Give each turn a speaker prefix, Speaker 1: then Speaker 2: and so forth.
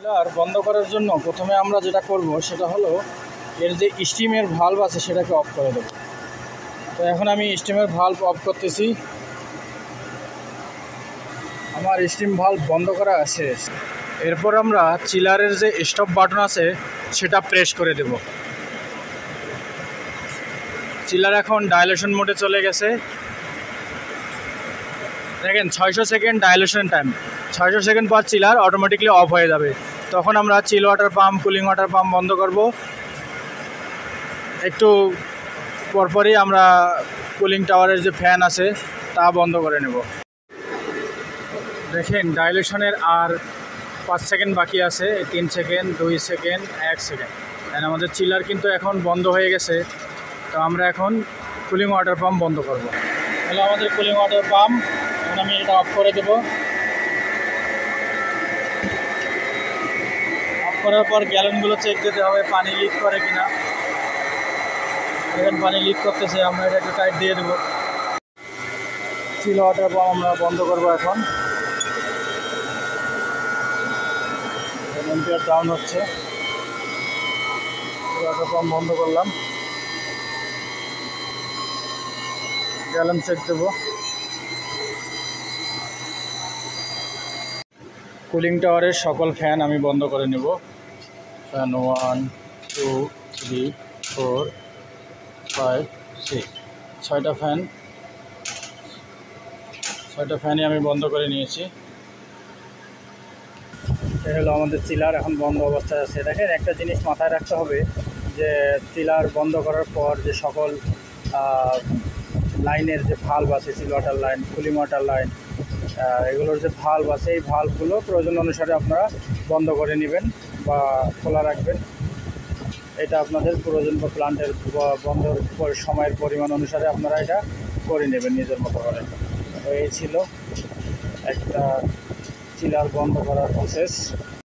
Speaker 1: Chiller বন্ধ করার জন্য প্রথমে আমরা যেটা করব সেটা হলো এর যে স্টিমের ভালভ আছে সেটাকে অফ করে দেব। তো এখন আমি স্টিমের ভালভ অফ করতেছি। আমার স্টিম ভালভ বন্ধ করা শেষ। এরপর আমরা চিলারের যে স্টপ বাটন আছে সেটা প্রেস করে দেব। চিলার এখন ডাইলেশন মোডে চলে গেছে। দেখেন 600 সেকেন্ড ডাইলেশন টাইম। 600 সেকেন্ড পর চিলার অটোমেটিকলি অফ হয়ে যাবে। তখন আমরা chill water pump, cooling water pump বন্ধ করব। একটু পরপরই আমরা কুলিং টাওয়ারের যে ফ্যান আছে তা বন্ধ করে নেব। দেখেন ডাইলেশনের আর 5 সেকেন্ড বাকি আছে। 3 সেকেন্ড, 2 সেকেন্ড, 1 সেকেন্ড। আমাদের চিলার কিন্তু এখন বন্ধ হয়ে গেছে। তো আমরা এখন কুলিং ওয়াটার পাম্প বন্ধ করব। হলো আমাদের কুলিং ওয়াটার পাম্প। এখন আমি এটা অফ করে দেব। অফ করার পর গ্যালনগুলো চেক দিতে হবে পানি লিক করে কিনা। এখন পানি লিক করতেছে, আমরা এটা একটু টাইট দিয়ে দেবো। চিল ওয়াটার পাম্প আমরা বন্ধ করব এখন। এম্পিয়ার ডাউন হচ্ছে। চিল ওয়াটার পাম্প বন্ধ করলাম। গ্যালন চেক দেব। কুলিং টাওয়ারের সকল ফ্যান আমি বন্ধ করে নেব। ফ্যান 1, 2, 3, 4, 5, 6, 6টা ফ্যান। 6টা ফ্যানই আমি বন্ধ করে নিয়েছি। এটা হলো আমাদের চিলার এখন বন্ধ অবস্থায় আছে। দেখেন একটা জিনিস মাথায় রাখতে হবে যে চিলার বন্ধ করার পর যে সকল লাইনের যে ভালভ আছে, chill water line, cooling water line, এগুলোর যে ভালভ আছে এই ভালভগুলো প্রয়োজন অনুসারে আপনারা বন্ধ করে নেবেন বা খোলা রাখবেন। এটা আপনাদের প্রয়োজন বা প্লান্টের বন্ধর সময়ের পরিমাণ অনুসারে আপনারা এটা করে নেবেন নিজের মতো করে। তো এই ছিল একটা চিলার বন্ধ করার প্রসেস।